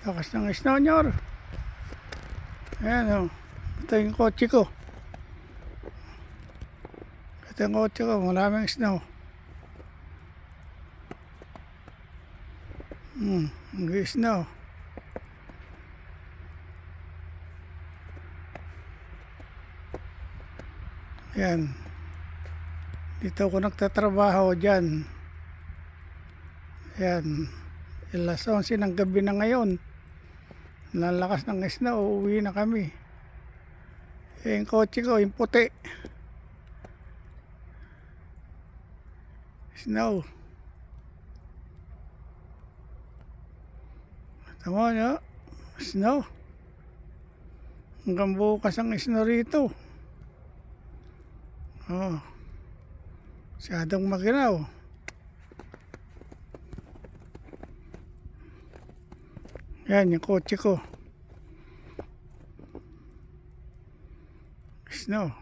Lakas ng snow nyor. Ayan o. Ito yung kotse ko. Ito yung kotse ko. Maraming snow. Snow. Ayan. Dito ako nagtatrabaho dyan. Ayan. Alas 11 ng gabi na ngayon. Lalakas ng snow. Uuwi na kami. Yung kotse ko, yung puti. Snow. Tama nyo? Snow. Hanggang bukas ang snow rito. Oh. Masyadong maginaw. Yan yung kotse ko. Snow.